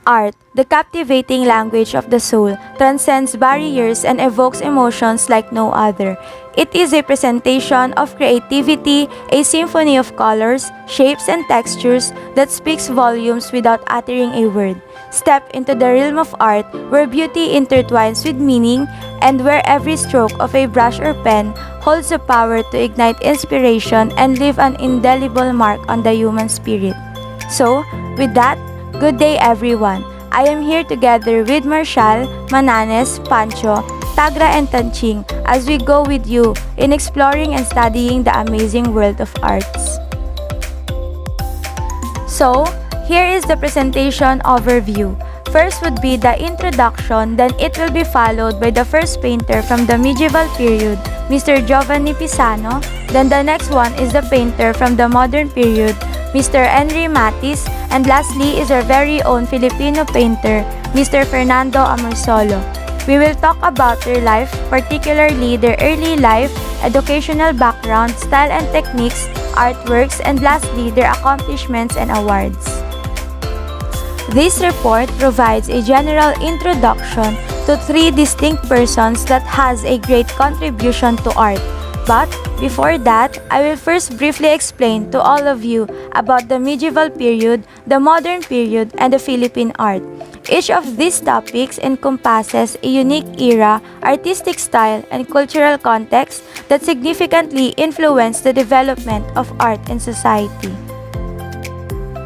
Art, the captivating language of the soul, transcends barriers and evokes emotions like no other. It is a presentation of creativity, a symphony of colors, shapes, and textures that speaks volumes without uttering a word. Step into the realm of art where beauty intertwines with meaning and where every stroke of a brush or pen holds the power to ignite inspiration and leave an indelible mark on the human spirit. So, with that, good day everyone. I am here together with Marshall, Mananes, Pancho, Tagra, and Tanching as we go with you in exploring and studying the amazing world of arts. So, here is the presentation overview. First would be the introduction, then it will be followed by the first painter from the medieval period, Mr. Giovanni Pisano. Then the next one is the painter from the modern period, Mr. Henry Matisse, and lastly is our very own Filipino painter, Mr. Fernando Amorsolo. We will talk about their life, particularly their early life, educational background, style and techniques, artworks, and lastly their accomplishments and awards. This report provides a general introduction to three distinct persons that has a great contribution to art. But before that, I will first briefly explain to all of you about the medieval period, the modern period, and the Philippine art. Each of these topics encompasses a unique era, artistic style, and cultural context that significantly influenced the development of art in society.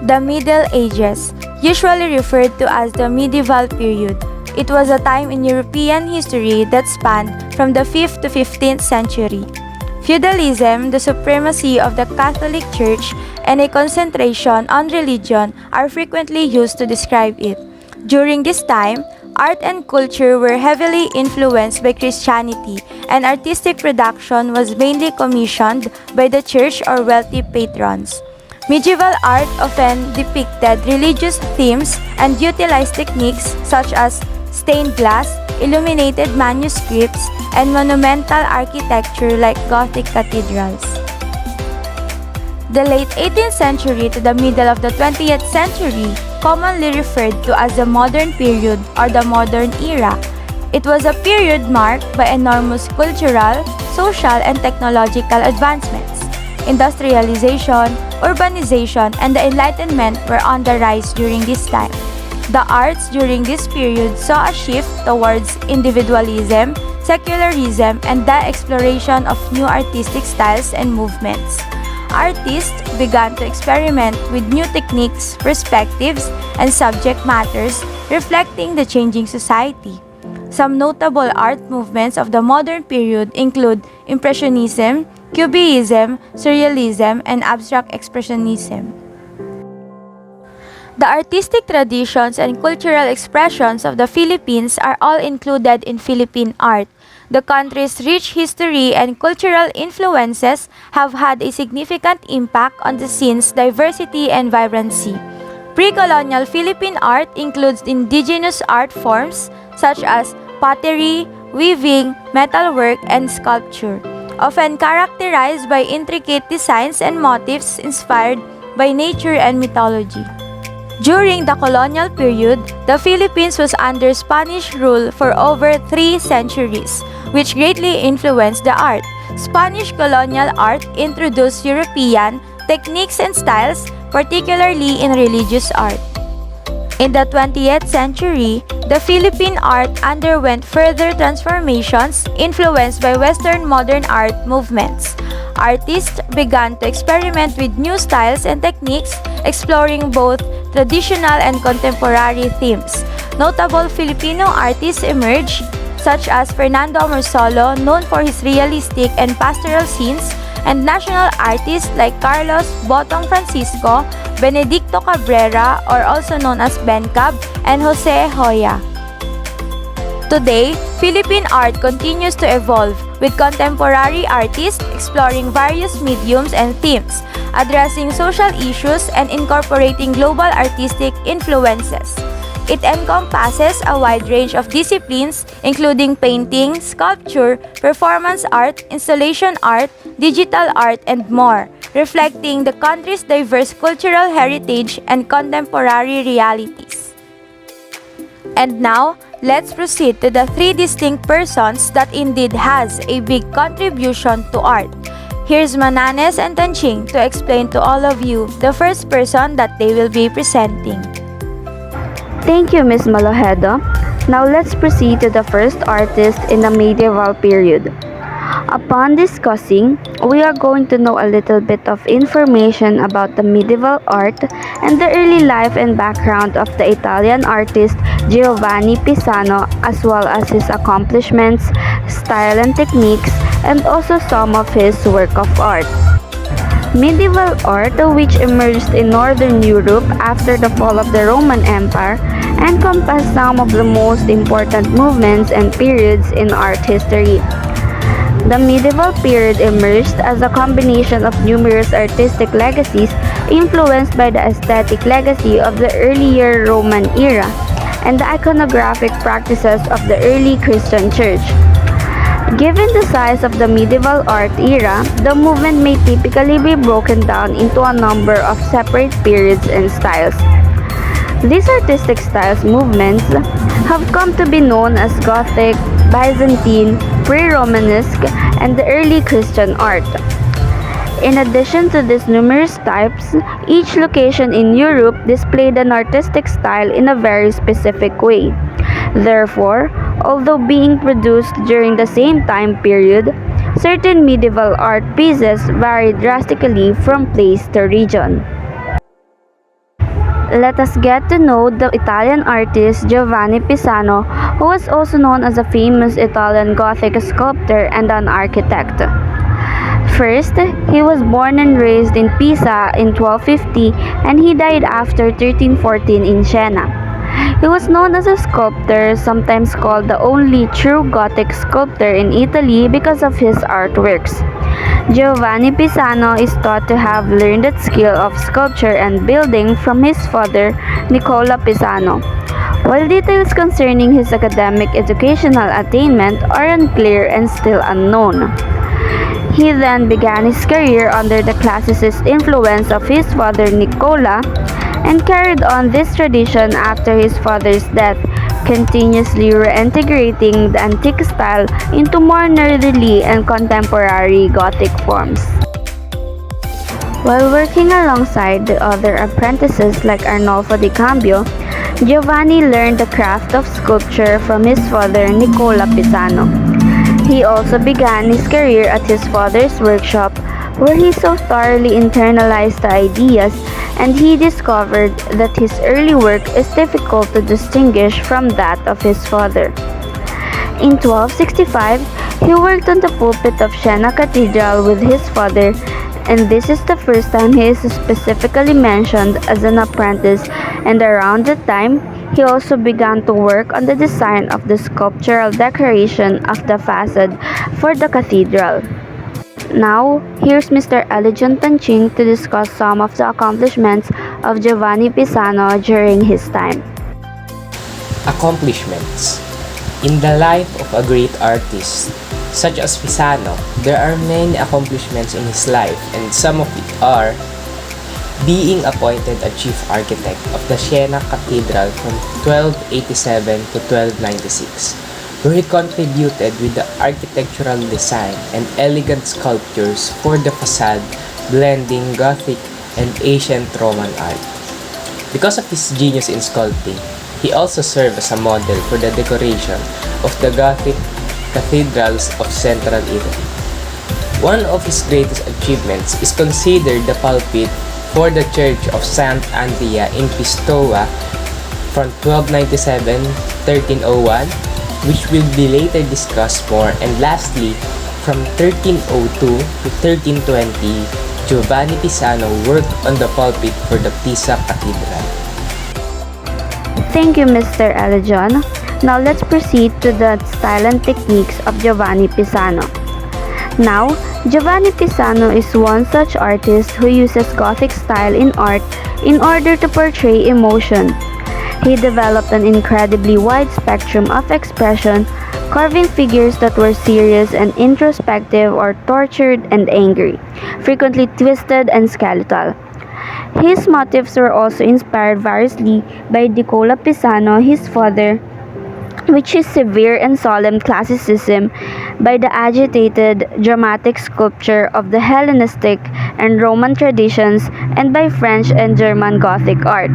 The Middle Ages, usually referred to as the medieval period. It was a time in European history that spanned from the 5th to 15th century. Feudalism, the supremacy of the Catholic Church, and a concentration on religion are frequently used to describe it. During this time, art and culture were heavily influenced by Christianity, and artistic production was mainly commissioned by the church or wealthy patrons. Medieval art often depicted religious themes and utilized techniques such as stained glass, illuminated manuscripts, and monumental architecture like Gothic cathedrals. The late 18th century to the middle of the 20th century, commonly referred to as the modern period or the modern era. It was a period marked by enormous cultural, social, and technological advancements. Industrialization, urbanization, and the Enlightenment were on the rise during this time. The arts during this period saw a shift towards individualism, secularism, and the exploration of new artistic styles and movements. Artists began to experiment with new techniques, perspectives, and subject matters, reflecting the changing society. Some notable art movements of the modern period include Impressionism, Cubism, Surrealism, and Abstract Expressionism. The artistic traditions and cultural expressions of the Philippines are all included in Philippine art. The country's rich history and cultural influences have had a significant impact on the scene's diversity and vibrancy. Pre-colonial Philippine art includes indigenous art forms such as pottery, weaving, metalwork, and sculpture, often characterized by intricate designs and motifs inspired by nature and mythology. During the colonial period, the Philippines was under Spanish rule for over 3 centuries, which greatly influenced the art. Spanish colonial art introduced European techniques and styles, particularly in religious art. In the 20th century, the Philippine art underwent further transformations influenced by Western modern art movements. Artists began to experiment with new styles and techniques, exploring both traditional and contemporary themes. Notable Filipino artists emerged, such as Fernando Amorsolo, known for his realistic and pastoral scenes, and national artists like Carlos Botong Francisco, Benedicto Cabrera, or also known as Bencab, and Jose Hoya. Today, Philippine art continues to evolve, with contemporary artists exploring various mediums and themes, addressing social issues and incorporating global artistic influences. It encompasses a wide range of disciplines including painting, sculpture, performance art, installation art, digital art, and more, reflecting the country's diverse cultural heritage and contemporary realities. And now, let's proceed to the three distinct persons that indeed has a big contribution to art. Here's Mananes and Tanching to explain to all of you the first person that they will be presenting. Thank you, Ms. Malohedo. Now let's proceed to the first artist in the medieval period. Upon discussing, we are going to know a little bit of information about the medieval art and the early life and background of the Italian artist Giovanni Pisano, as well as his accomplishments, style and techniques, and also some of his work of art. Medieval art, which emerged in Northern Europe after the fall of the Roman Empire, encompassed some of the most important movements and periods in art history. The medieval period emerged as a combination of numerous artistic legacies influenced by the aesthetic legacy of the earlier Roman era and the iconographic practices of the early Christian Church. Given the size of the medieval art era, the movement may typically be broken down into a number of separate periods and styles. These artistic styles movements have come to be known as Gothic, Byzantine, Pre-Romanesque, and the early Christian art. In addition to these numerous types, each location in Europe displayed an artistic style in a very specific way. Therefore, although being produced during the same time period, certain medieval art pieces varied drastically from place to region. Let us get to know the Italian artist Giovanni Pisano, who was also known as a famous Italian Gothic sculptor and an architect. First, he was born and raised in Pisa in 1250 and he died after 1314 in Siena. He was known as a sculptor, sometimes called the only true Gothic sculptor in Italy because of his artworks. Giovanni Pisano is thought to have learned that skill of sculpture and building from his father, Nicola Pisano. While details concerning his academic educational attainment are unclear and still unknown. He then began his career under the classicist influence of his father Nicola and carried on this tradition after his father's death, continuously reintegrating the antique style into more nerdy and contemporary Gothic forms. While working alongside the other apprentices like Arnolfo di Cambio, Giovanni learned the craft of sculpture from his father Nicola Pisano. He also began his career at his father's workshop, where he so thoroughly internalized the ideas and he discovered that his early work is difficult to distinguish from that of his father. In 1265, he worked on the pulpit of Siena Cathedral with his father, and this is the first time he is specifically mentioned as an apprentice, and around that time, he also began to work on the design of the sculptural decoration of the facade for the cathedral. Now, here's Mr. Elijon Tanching to discuss some of the accomplishments of Giovanni Pisano during his time. Accomplishments. In the life of a great artist, such as Pisano, there are many accomplishments in his life, and some of it are being appointed a chief architect of the Siena Cathedral from 1287 to 1296. Where he contributed with the architectural design and elegant sculptures for the facade, blending Gothic and ancient Roman art. Because of his genius in sculpting, he also served as a model for the decoration of the Gothic cathedrals of central Italy. One of his greatest achievements is considered the pulpit for the Church of Sant Andrea in Pistoia from 1297-1301, which will be later discussed more, and lastly, from 1302 to 1320, Giovanni Pisano worked on the pulpit for the Pisa Cathedral. Thank you, Mr. Elijon. Now let's proceed to the style and techniques of Giovanni Pisano. Now, Giovanni Pisano is one such artist who uses Gothic style in art in order to portray emotion. He developed an incredibly wide spectrum of expression, carving figures that were serious and introspective or tortured and angry, frequently twisted and skeletal. His motifs were also inspired variously by Nicola Pisano, his father, which is severe and solemn classicism, by the agitated dramatic sculpture of the Hellenistic and Roman traditions, and by French and German Gothic art.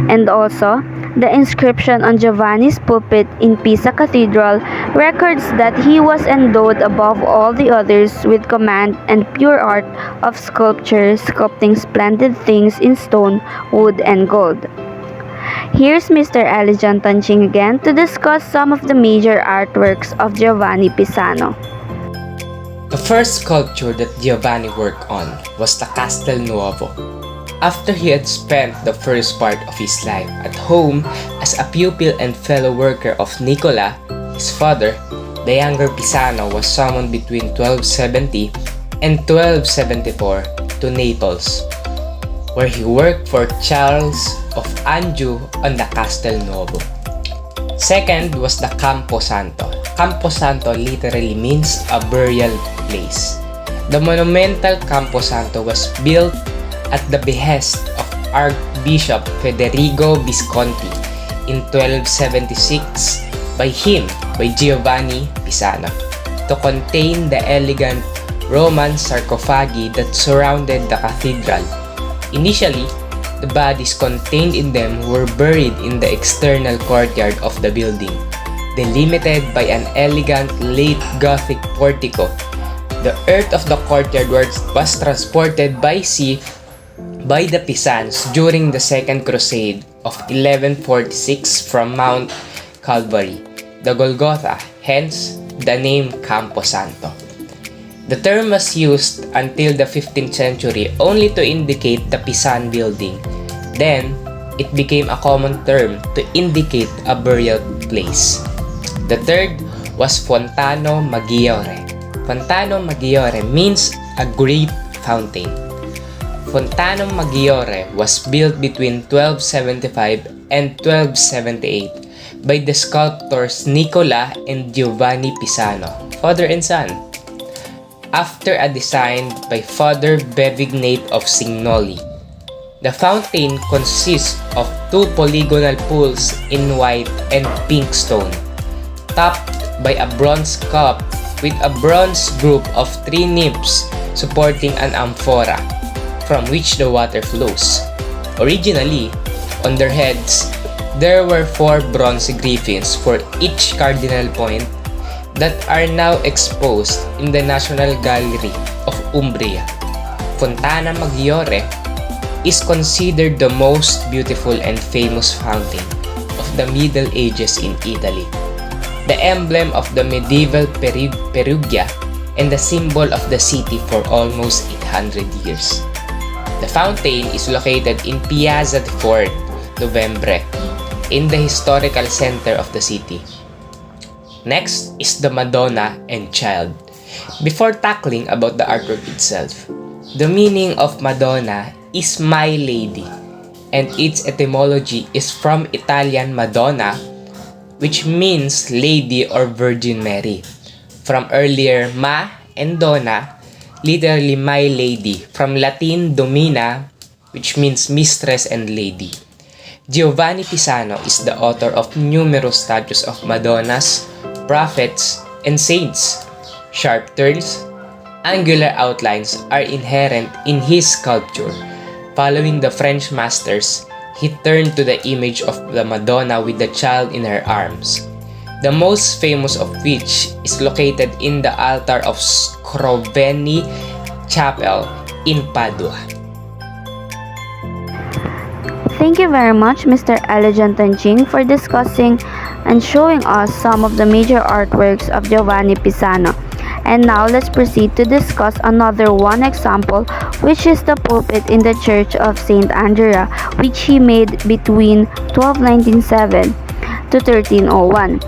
And also, the inscription on Giovanni's pulpit in Pisa Cathedral records that he was endowed above all the others with command and pure art of sculpture, sculpting splendid things in stone, wood, and gold. Here's Mr. Elijan Tanching again to discuss some of the major artworks of Giovanni Pisano. The first sculpture that Giovanni worked on was the Castel Nuovo. After he had spent the first part of his life at home as a pupil and fellow worker of Nicola, his father, the younger Pisano was summoned between 1270 and 1274 to Naples, where he worked for Charles of Anjou on the Castel Nuovo. Second was the Campo Santo. Campo Santo literally means a burial place. The monumental Campo Santo was built at the behest of Archbishop Federico Visconti in 1276 by Giovanni Pisano, to contain the elegant Roman sarcophagi that surrounded the cathedral. Initially, the bodies contained in them were buried in the external courtyard of the building, delimited by an elegant late Gothic portico. The earth of the courtyard was transported by sea by the Pisans during the Second Crusade of 1146 from Mount Calvary, the Golgotha, hence the name Campo Santo. The term was used until the 15th century only to indicate the Pisan building. Then, it became a common term to indicate a burial place. The third was Fontano Maggiore. Fontano Maggiore means a great fountain. Fontano Maggiore was built between 1275 and 1278 by the sculptors Nicola and Giovanni Pisano, father and son, after a design by Father Bevignate of Signoli. The fountain consists of two polygonal pools in white and pink stone, topped by a bronze cup with a bronze group of three nymphs supporting an amphora, from which the water flows. Originally, on their heads, there were four bronze griffins for each cardinal point that are now exposed in the National Gallery of Umbria. Fontana Maggiore is considered the most beautiful and famous fountain of the Middle Ages in Italy, the emblem of the medieval Perugia and the symbol of the city for almost 800 years. The fountain is located in Piazza di Novembre, in the historical center of the city. Next is the Madonna and Child. Before tackling about the artwork itself, the meaning of Madonna is My Lady, and its etymology is from Italian Madonna, which means Lady or Virgin Mary, from earlier Ma and Donna, literally My Lady, from Latin Domina, which means mistress and lady. Giovanni Pisano is the author of numerous statues of Madonnas, prophets, and saints. Sharp turns, angular outlines are inherent in his sculpture. Following the French masters, he turned to the image of the Madonna with the child in her arms, the most famous of which is located in the altar of Scrovegni Chapel in Padua. Thank you very much, Mr. Elijan Tanching, for discussing and showing us some of the major artworks of Giovanni Pisano. And now let's proceed to discuss another one example, which is the pulpit in the Church of St. Andrea, which he made between 1297 to 1301.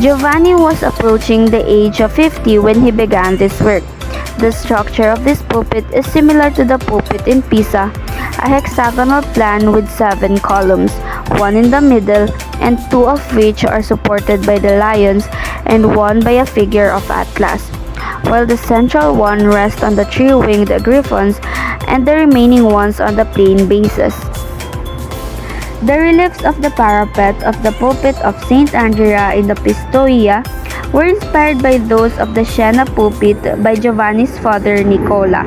Giovanni was approaching the age of 50 when he began this work. The structure of this pulpit is similar to the pulpit in Pisa, a hexagonal plan with 7 columns, one in the middle, and 2 of which are supported by the lions and one by a figure of Atlas, while the central one rests on the 3-winged griffons and the remaining ones on the plain bases. The reliefs of the parapet of the pulpit of St. Andrea in the Pistoia were inspired by those of the Siena pulpit by Giovanni's father Nicola.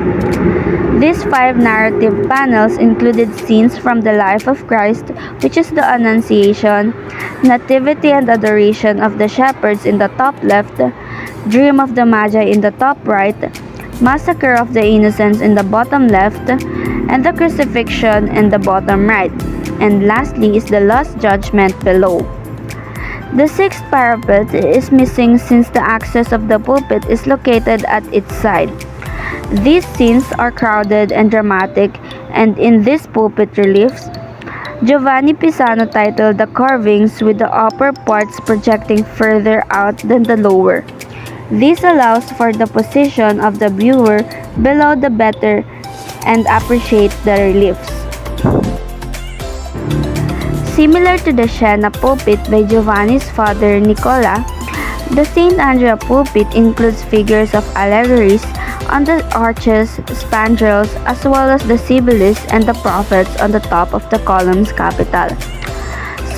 These 5 narrative panels included scenes from the life of Christ, which is the Annunciation, Nativity and Adoration of the Shepherds in the top left, Dream of the Magi in the top right, Massacre of the Innocents in the bottom left, and the Crucifixion in the bottom right. And lastly is the Last Judgment below. The 6th parapet is missing since the axis of the pulpit is located at its side. These scenes are crowded and dramatic, and in these pulpit reliefs, Giovanni Pisano titled the carvings with the upper parts projecting further out than the lower. This allows for the position of the viewer below the better and appreciate the reliefs. Similar to the Siena pulpit by Giovanni's father Nicola, the St. Andrea pulpit includes figures of allegories on the arches, spandrels, as well as the Sibyls and the prophets on the top of the column's capital.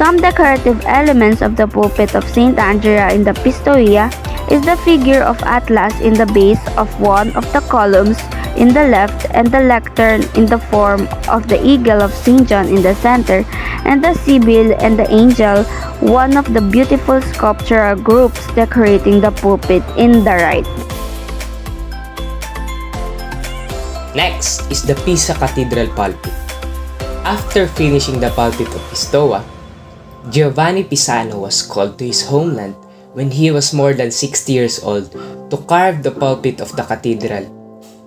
Some decorative elements of the pulpit of St. Andrea in the Pistoia is the figure of Atlas in the base of one of the columns in the left and the lectern in the form of the eagle of St. John in the center and the Sibyl and the angel, one of the beautiful sculptural groups decorating the pulpit in the right. Next is the Pisa Cathedral pulpit. After finishing the pulpit of Pistoia, Giovanni Pisano was called to his homeland when he was more than 60 years old to carve the pulpit of the cathedral,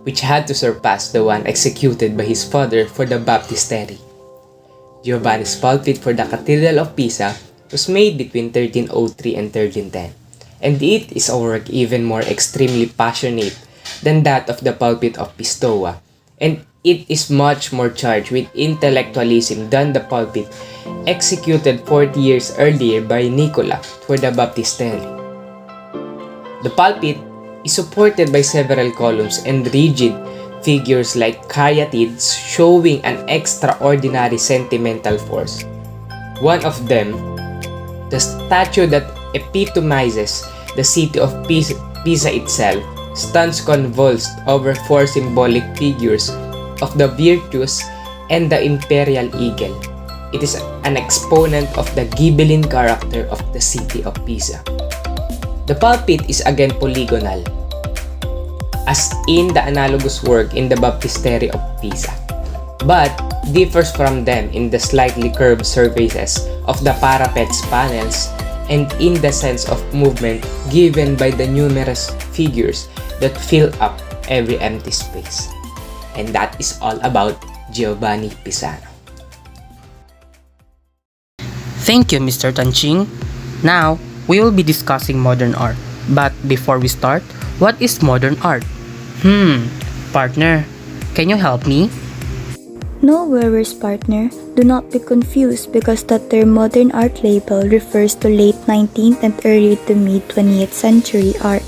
which had to surpass the one executed by his father for the baptistery. Giovanni's pulpit for the Cathedral of Pisa was made between 1303 and 1310, and it is a work even more extremely passionate than that of the pulpit of Pistoia, and it is much more charged with intellectualism than the pulpit executed 40 years earlier by Nicola for the baptistery. The pulpit is supported by several columns and rigid figures like caryatids showing an extraordinary sentimental force. One of them, the statue that epitomizes the city of Pisa itself, stands convulsed over 4 symbolic figures of the Virtues and the Imperial Eagle. It is an exponent of the Ghibelline character of the city of Pisa. The pulpit is again polygonal, as in the analogous work in the baptistery of Pisa, but differs from them in the slightly curved surfaces of the parapet's panels and in the sense of movement given by the numerous figures that fill up every empty space. And that is all about Giovanni Pisano. Thank you, Mr. Tanching. Now, we will be discussing modern art. But before we start, what is modern art? Partner, can you help me? No worries, partner. Do not be confused because the term modern art label refers to late 19th and early to mid 20th century art.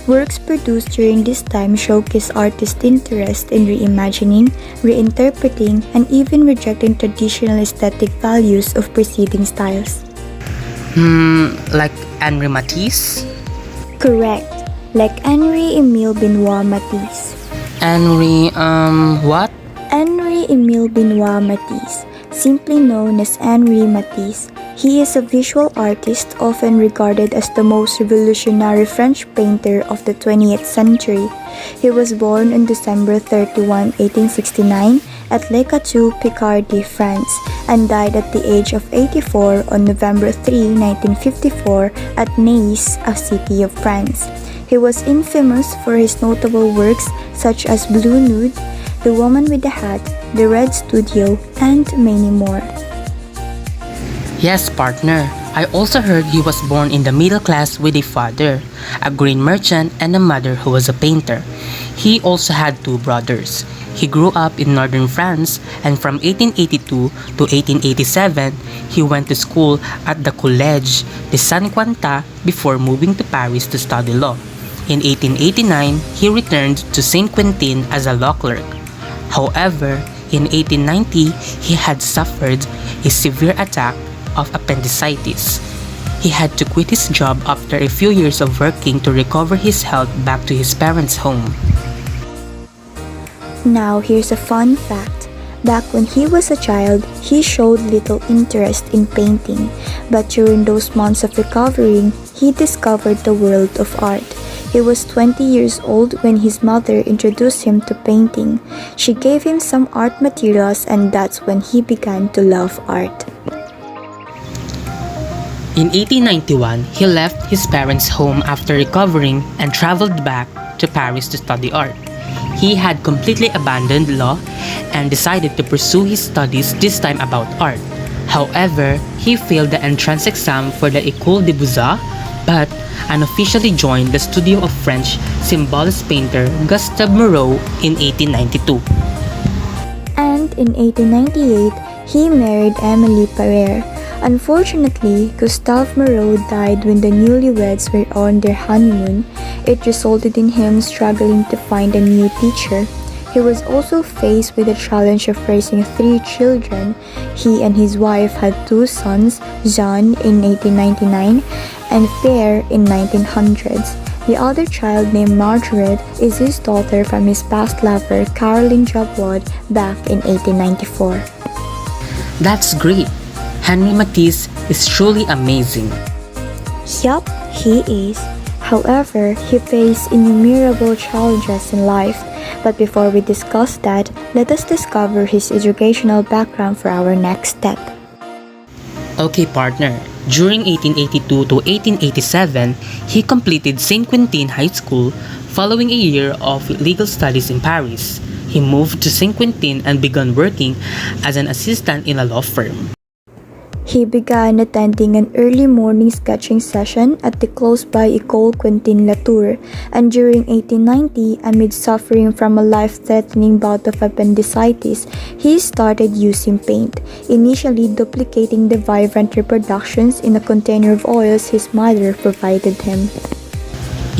Works produced during this time showcase artists' interest in reimagining, reinterpreting, and even rejecting traditional aesthetic values of preceding styles. Like Henri Matisse? Correct, like Henri-Émile Benoit Matisse. What? Henri-Émile Benoit Matisse, simply known as Henri Matisse. He is a visual artist often regarded as the most revolutionary French painter of the 20th century. He was born on December 31, 1869 at Le Cateau, Picardy, France, and died at the age of 84 on November 3, 1954 at Nice, a city of France. He was infamous for his notable works such as Blue Nude, The Woman with the Hat, The Red Studio, and many more. Yes, partner. I also heard he was born in the middle class with a father, a grain merchant, and a mother who was a painter. He also had 2 brothers. He grew up in northern France, and from 1882 to 1887, he went to school at the Collège de Saint-Quentin before moving to Paris to study law. In 1889, he returned to Saint Quentin as a law clerk. However, in 1890, he had suffered a severe attack of appendicitis. He had to quit his job after a few years of working to recover his health back to his parents' home. Now here's a fun fact. Back when he was a child, he showed little interest in painting, but during those months of recovering, he discovered the world of art. He was 20 years old when his mother introduced him to painting. She gave him some art materials, and that's when he began to love art. In 1891, he left his parents' home after recovering and traveled back to Paris to study art. He had completely abandoned law and decided to pursue his studies, this time about art. However, he failed the entrance exam for the École des Beaux-Arts, but unofficially joined the studio of French symbolist painter Gustave Moreau in 1892. And in 1898, he married Emily Pereire. Unfortunately, Gustave Moreau died when the newlyweds were on their honeymoon. It resulted in him struggling to find a new teacher. He was also faced with the challenge of raising 3 children. He and his wife had 2 sons, Jean in 1899 and Pierre in 1900s. The other child, named Margaret, is his daughter from his past lover Caroline Jabot back in 1894. That's great! Henri Matisse is truly amazing. Yup, he is. However, he faced innumerable challenges in life. But before we discuss that, let us discover his educational background for our next step. Okay, partner. During 1882 to 1887, he completed Saint Quentin High School following a year of legal studies in Paris. He moved to Saint Quentin and began working as an assistant in a law firm. He began attending an early morning sketching session at the close-by École Quentin Latour, and during 1890, amid suffering from a life-threatening bout of appendicitis, he started using paint, initially duplicating the vibrant reproductions in a container of oils his mother provided him.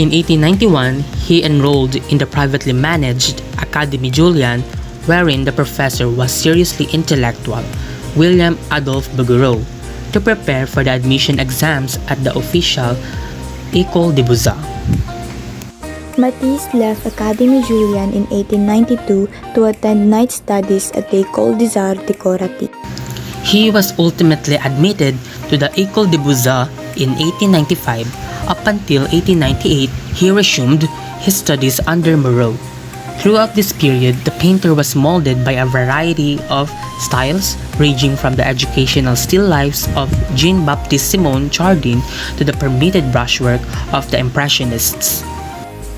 In 1891, he enrolled in the privately managed Académie Julian, wherein the professor was seriously intellectual, William Adolphe Bouguereau, to prepare for the admission exams at the official École des Beaux-Arts. Matisse left Académie Julian in 1892 to attend night studies at the École des Arts Décoratifs. He was ultimately admitted to the École des Beaux-Arts in 1895. Up until 1898, he resumed his studies under Moreau. Throughout this period, the painter was molded by a variety of styles, ranging from the educational still lifes of Jean-Baptiste Simon Chardin to the permitted brushwork of the Impressionists.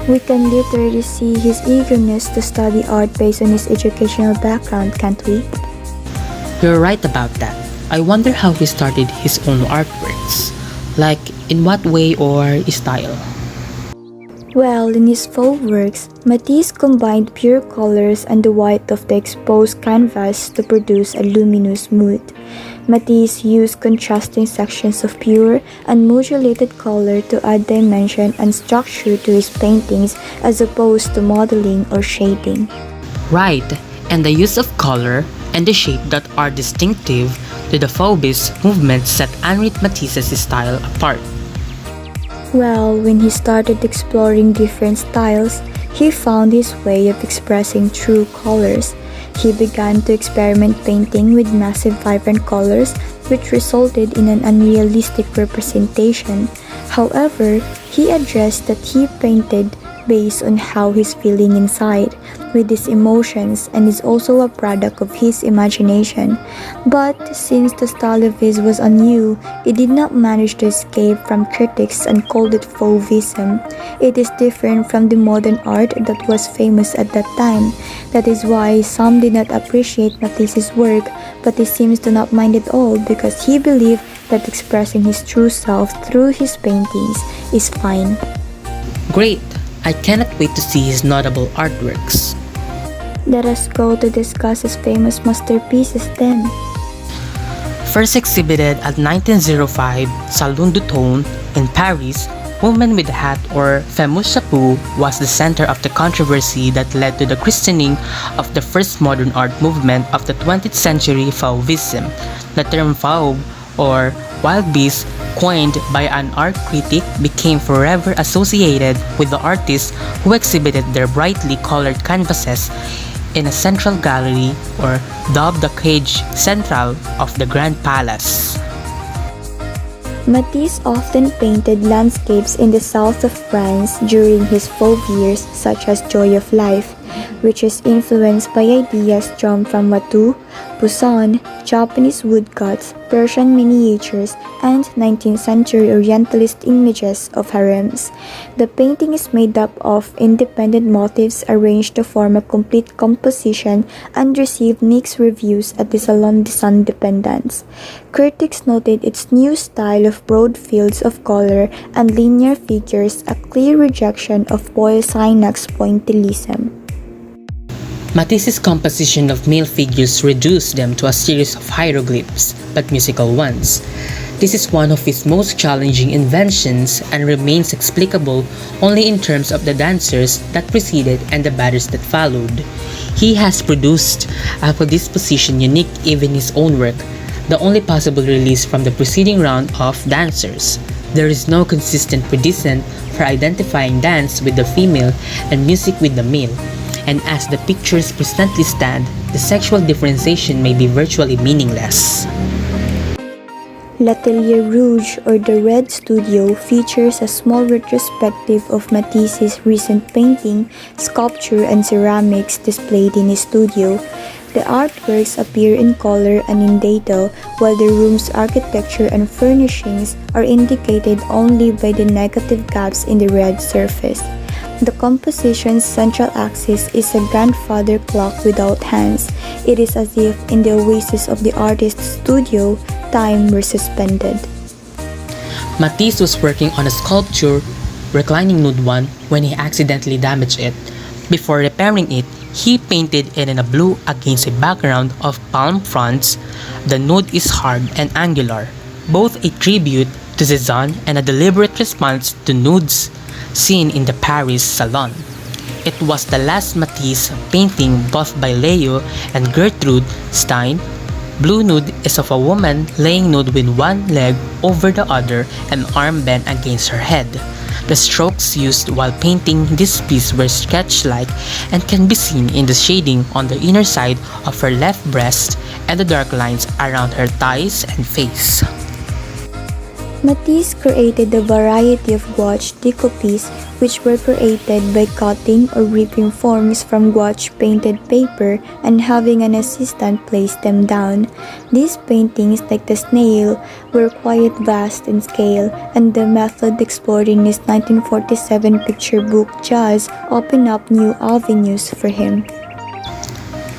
We can literally see his eagerness to study art based on his educational background, can't we? You're right about that. I wonder how he started his own artworks. Like, in what way or style? Well, in his faux works, Matisse combined pure colors and the white of the exposed canvas to produce a luminous mood. Matisse used contrasting sections of pure and modulated color to add dimension and structure to his paintings as opposed to modeling or shading. Right, and the use of color and the shape that are distinctive to the Fauvist movement set Henri Matisse's style apart. Well, when he started exploring different styles, he found his way of expressing true colors. He began to experiment painting with massive vibrant colors, which resulted in an unrealistic representation. However, he addressed that he painted based on how he's feeling inside, with his emotions, and is also a product of his imagination. But since the style of his was new, it did not manage to escape from critics and called it Fauvism. It is different from the modern art that was famous at that time. That is why some did not appreciate Matisse's work, but he seems to not mind at all because he believed that expressing his true self through his paintings is fine. Great! I cannot wait to see his notable artworks. Let us go to discuss his famous masterpieces then. First exhibited at 1905 Salon du Ton in Paris, Woman with a Hat or Femme Chapeau was the center of the controversy that led to the christening of the first modern art movement of the 20th century, Fauvism. The term Fauve or wild beast, coined by an art critic, became forever associated with the artists who exhibited their brightly colored canvases in a central gallery or dubbed the Cage Central of the Grand Palace. Matisse often painted landscapes in the south of France during his Fauve years, such as Joy of Life, which is influenced by ideas drawn from Watteau, Poussin, Japanese woodcuts, Persian miniatures, and 19th century Orientalist images of harems. The painting is made up of independent motifs arranged to form a complete composition and received mixed reviews at the Salon des Indépendants. Critics noted its new style of broad fields of color and linear figures, a clear rejection of Paul Signac's pointillism. Matisse's composition of male figures reduced them to a series of hieroglyphs, but musical ones. This is one of his most challenging inventions and remains explicable only in terms of the dancers that preceded and the batters that followed. He has produced a disposition unique even in his own work, the only possible release from the preceding round of dancers. There is no consistent precedent for identifying dance with the female and music with the male. And as the pictures presently stand, the sexual differentiation may be virtually meaningless. L'Atelier Rouge or the Red Studio features a small retrospective of Matisse's recent painting, sculpture, and ceramics displayed in his studio. The artworks appear in color and in detail, while the room's architecture and furnishings are indicated only by the negative gaps in the red surface. The composition's central axis is a grandfather clock without hands. It is as if in the oasis of the artist's studio, time were suspended. Matisse was working on a sculpture, Reclining Nude 1, when he accidentally damaged it. Before repairing it, he painted it in a blue against a background of palm fronds. The nude is hard and angular, both a tribute to Cézanne and a deliberate response to nudes seen in the Paris Salon. It was the last Matisse painting both by Leo and Gertrude Stein. Blue nude is of a woman laying nude with one leg over the other and arm bent against her head. The strokes used while painting this piece were sketch-like and can be seen in the shading on the inner side of her left breast and the dark lines around her thighs and face. Matisse created a variety of gouache decoupies which were created by cutting or ripping forms from gouache painted paper and having an assistant place them down. These paintings, like the snail, were quite vast in scale, and the method explored in his 1947 picture book Jazz opened up new avenues for him.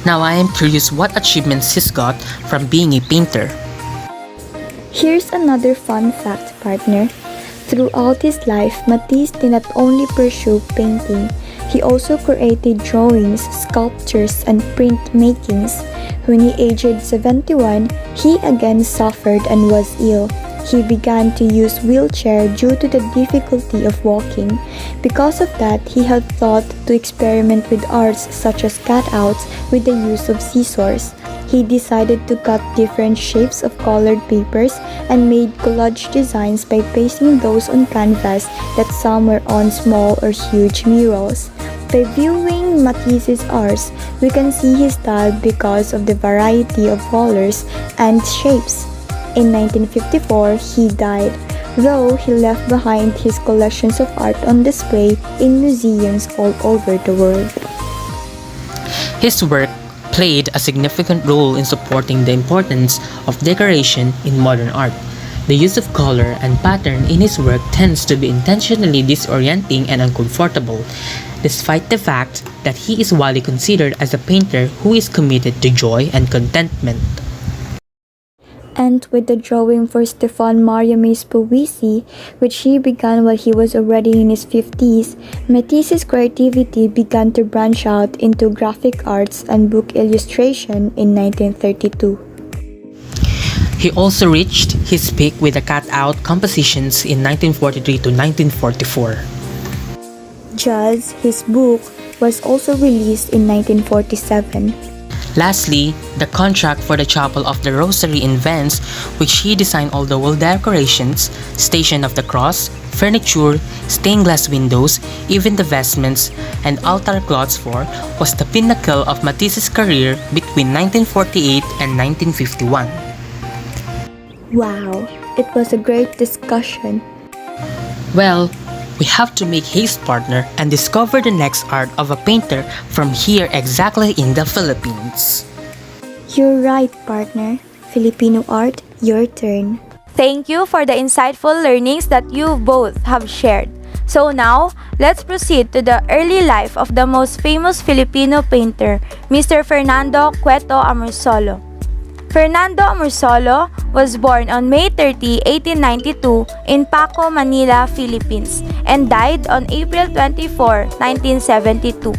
Now I am curious what achievements he's got from being a painter. Here's another fun fact, partner. Throughout his life, Matisse did not only pursue painting, he also created drawings, sculptures, and printmakings. When he aged 71, he again suffered and was ill. He began to use wheelchair due to the difficulty of walking. Because of that, he had thought to experiment with arts such as cutouts with the use of scissors. He decided to cut different shapes of colored papers and made collage designs by pasting those on canvas that some were on small or huge murals. By viewing Matisse's arts, we can see his style because of the variety of colors and shapes. In 1954, he died, though he left behind his collections of art on display in museums all over the world. His work played a significant role in supporting the importance of decoration in modern art. The use of color and pattern in his work tends to be intentionally disorienting and uncomfortable, despite the fact that he is widely considered as a painter who is committed to joy and contentment. And with the drawing for Stéphane Mallarmé's Poésie, which he began while he was already in his 50s, Matisse's creativity began to branch out into graphic arts and book illustration in 1932. He also reached his peak with the cutout compositions in 1943 to 1944. Just his book was also released in 1947. Lastly, the contract for the Chapel of the Rosary in Vence, which he designed all the wall decorations, Station of the Cross, furniture, stained glass windows, even the vestments and altar cloths for, was the pinnacle of Matisse's career between 1948 and 1951. Wow, it was a great discussion. Well, we have to make haste, partner, and discover the next art of a painter from here exactly in the Philippines. You're right, partner. Filipino art, your turn. Thank you for the insightful learnings that you both have shared. So now, let's proceed to the early life of the most famous Filipino painter, Mr. Fernando Cueto Amorsolo. Fernando Amorsolo was born on May 30, 1892 in Paco, Manila, Philippines, and died on April 24, 1972.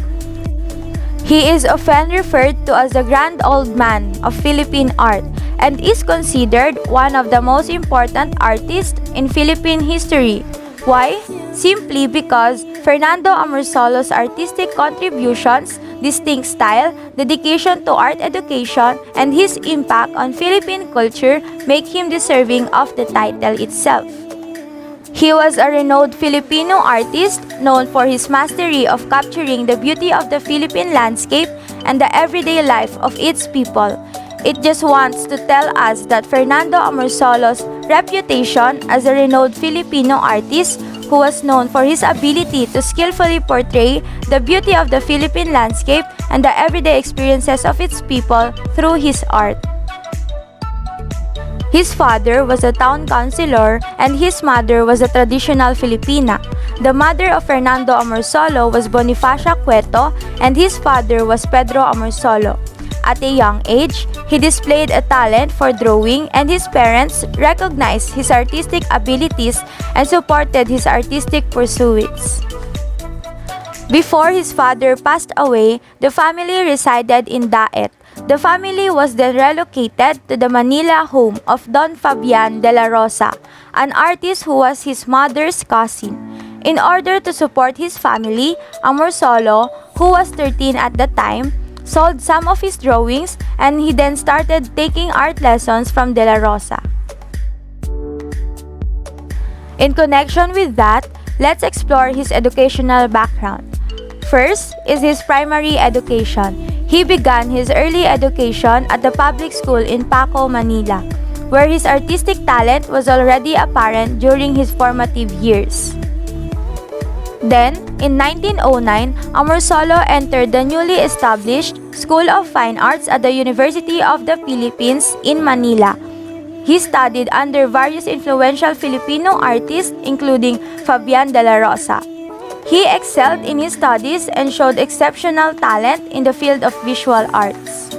He is often referred to as the Grand Old Man of Philippine art and is considered one of the most important artists in Philippine history. Why? Simply because Fernando Amorsolo's artistic contributions, distinct style, dedication to art education, and his impact on Philippine culture make him deserving of the title itself. He was a renowned Filipino artist known for his mastery of capturing the beauty of the Philippine landscape and the everyday life of its people. It just wants to tell us that Fernando Amorsolo's reputation as a renowned Filipino artist who was known for his ability to skillfully portray the beauty of the Philippine landscape and the everyday experiences of its people through his art. His father was a town councilor and his mother was a traditional Filipina. The mother of Fernando Amorsolo was Bonifacia Cueto and his father was Pedro Amorsolo. At a young age, he displayed a talent for drawing and his parents recognized his artistic abilities and supported his artistic pursuits. Before his father passed away, the family resided in Daet. The family was then relocated to the Manila home of Don Fabian de la Rosa, an artist who was his mother's cousin. In order to support his family, Amorsolo, who was 13 at the time, sold some of his drawings and he then started taking art lessons from De La Rosa. In connection with that, let's explore his educational background. First is his primary education. He began his early education at the public school in Paco, Manila, where his artistic talent was already apparent during his formative years. Then, in 1909, Amorsolo entered the newly established School of Fine Arts at the University of the Philippines in Manila. He studied under various influential Filipino artists including Fabian de la Rosa. He excelled in his studies and showed exceptional talent in the field of visual arts.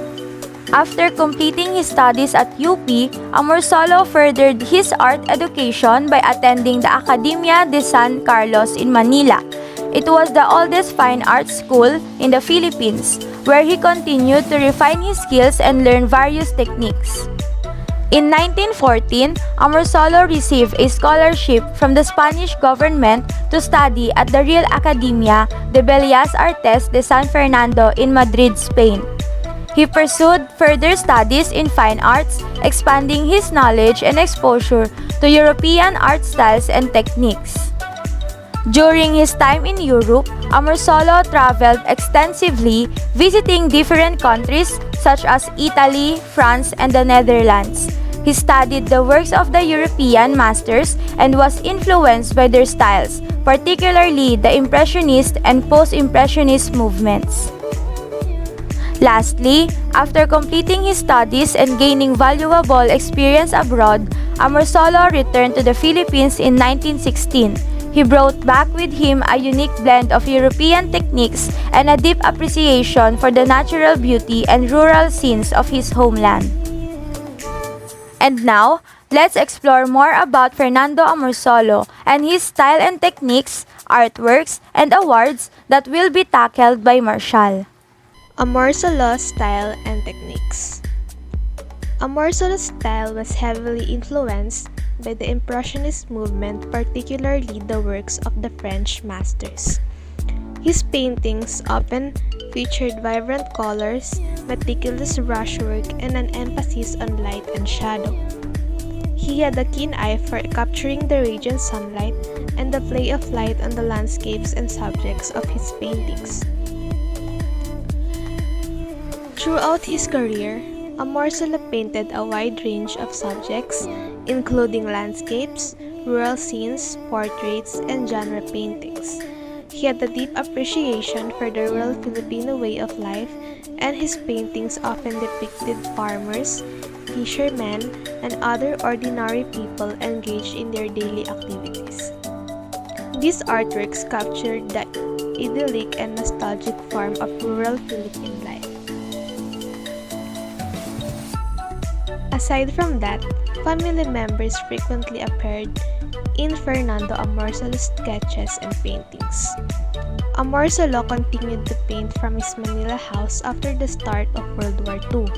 After completing his studies at UP, Amorsolo furthered his art education by attending the Academia de San Carlos in Manila. It was the oldest fine arts school in the Philippines, where he continued to refine his skills and learn various techniques. In 1914, Amorsolo received a scholarship from the Spanish government to study at the Real Academia de Bellas Artes de San Fernando in Madrid, Spain. He pursued further studies in fine arts, expanding his knowledge and exposure to European art styles and techniques. During his time in Europe, Amorsolo traveled extensively, visiting different countries such as Italy, France, and the Netherlands. He studied the works of the European masters and was influenced by their styles, particularly the Impressionist and Post-Impressionist movements. Lastly, after completing his studies and gaining valuable experience abroad, Amorsolo returned to the Philippines in 1916. He brought back with him a unique blend of European techniques and a deep appreciation for the natural beauty and rural scenes of his homeland. And now, let's explore more about Fernando Amorsolo and his style and techniques, artworks, and awards that will be tackled by Marshall. Amorsolo's style and techniques. Amorsolo's style was heavily influenced by the Impressionist movement, particularly the works of the French masters. His paintings often featured vibrant colors, meticulous brushwork, and an emphasis on light and shadow. He had a keen eye for capturing the radiant sunlight and the play of light on the landscapes and subjects of his paintings. Throughout his career, Amorsolo painted a wide range of subjects, including landscapes, rural scenes, portraits, and genre paintings. He had a deep appreciation for the rural Filipino way of life, and his paintings often depicted farmers, fishermen, and other ordinary people engaged in their daily activities. These artworks captured the idyllic and nostalgic form of rural Philippine life. Aside from that, family members frequently appeared in Fernando Amorsolo's sketches and paintings. Amorsolo continued to paint from his Manila house after the start of World War II.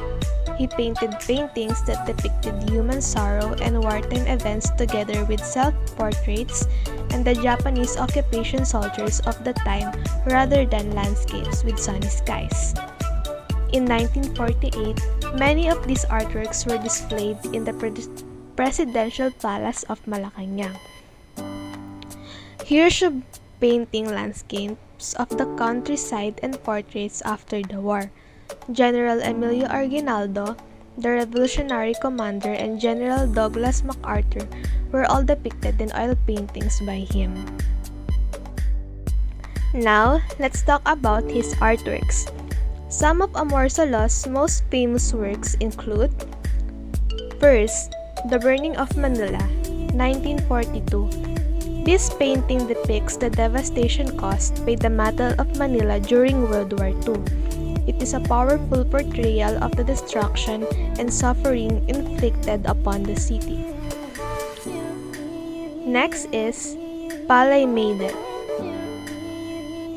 He painted paintings that depicted human sorrow and wartime events together with self-portraits and the Japanese occupation soldiers of the time rather than landscapes with sunny skies. In 1948, many of these artworks were displayed in the Presidential Palace of Malacañang. Here she painting landscapes of the countryside and portraits after the war. General Emilio Aguinaldo, the Revolutionary Commander, and General Douglas MacArthur were all depicted in oil paintings by him. Now, let's talk about his artworks. Some of Amorsolo's most famous works include: first, The Burning of Manila, 1942. This painting depicts the devastation caused by the Battle of Manila during World War II. It is a powerful portrayal of the destruction and suffering inflicted upon the city. Next is Palay Maiden.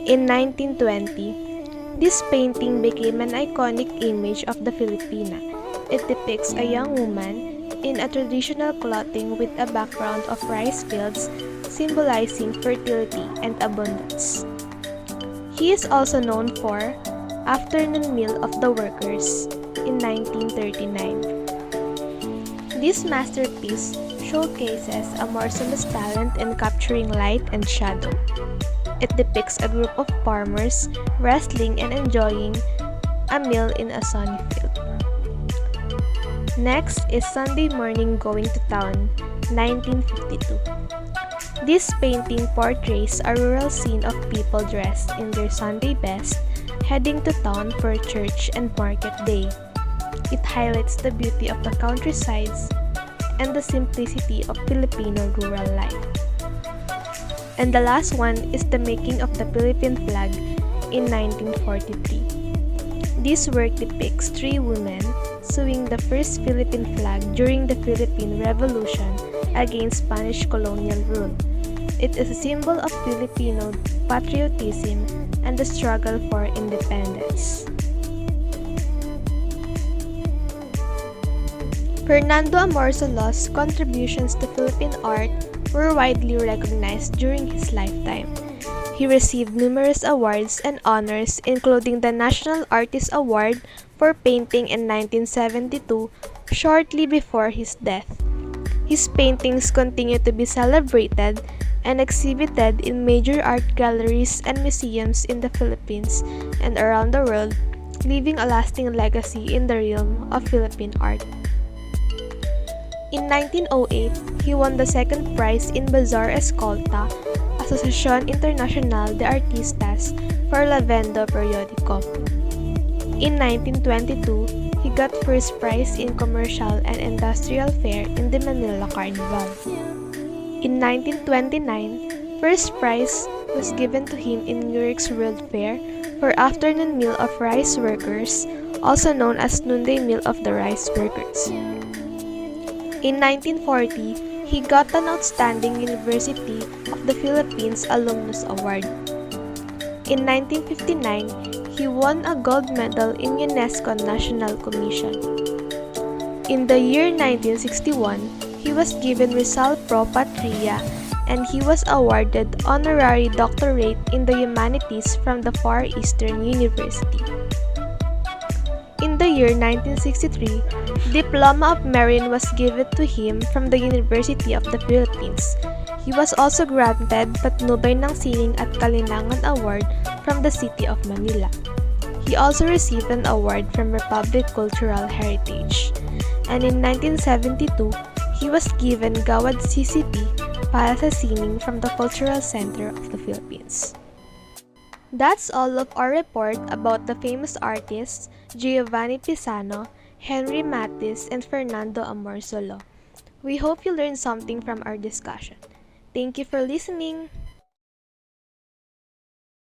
In 1920, this painting became an iconic image of the Filipina. It depicts a young woman in a traditional clothing with a background of rice fields, symbolizing fertility and abundance. He is also known for Afternoon Meal of the Workers in 1939. This masterpiece showcases Amorsolo's talent in capturing light and shadow. It depicts a group of farmers wrestling and enjoying a meal in a sunny field. Next is Sunday Morning Going to Town, 1952. This painting portrays a rural scene of people dressed in their Sunday best, heading to town for church and market day. It highlights the beauty of the countrysides and the simplicity of Filipino rural life. And the last one is the making of the Philippine flag in 1943. This work depicts three women sewing the first Philippine flag during the Philippine Revolution against Spanish colonial rule. It is a symbol of Filipino patriotism and the struggle for independence. Fernando Amorsolo's contributions to Philippine art were widely recognized during his lifetime. He received numerous awards and honors, including the National Artist Award for Painting in 1972, shortly before his death. His paintings continue to be celebrated and exhibited in major art galleries and museums in the Philippines and around the world, leaving a lasting legacy in the realm of Philippine art. In 1908, he won the second prize in Bazaar Escolta, Asociación Internacional de Artistas, for Lavendo Periodico. In 1922, he got first prize in Commercial and Industrial Fair in the Manila Carnival. In 1929, first prize was given to him in New York's World Fair for Afternoon Meal of Rice Workers, also known as Noonday Meal of the Rice Workers. In 1940, he got an Outstanding University of the Philippines Alumnus Award. In 1959, he won a gold medal in UNESCO National Commission. In the year 1961, he was given Rizal Pro Patria and he was awarded honorary doctorate in the humanities from the Far Eastern University. In the year 1963, Diploma of Merit was given to him from the University of the Philippines. He was also granted Patnubay ng Sining at Kalinangan Award from the City of Manila. He also received an award from Republic Cultural Heritage. And in 1972, he was given Gawad CCP para sa sining from the Cultural Center of the Philippines. That's all of our report about the famous artists Giovanni Pisano, Henry Matis, and Fernando Amorsolo. We hope you learned something from our discussion. Thank you for listening.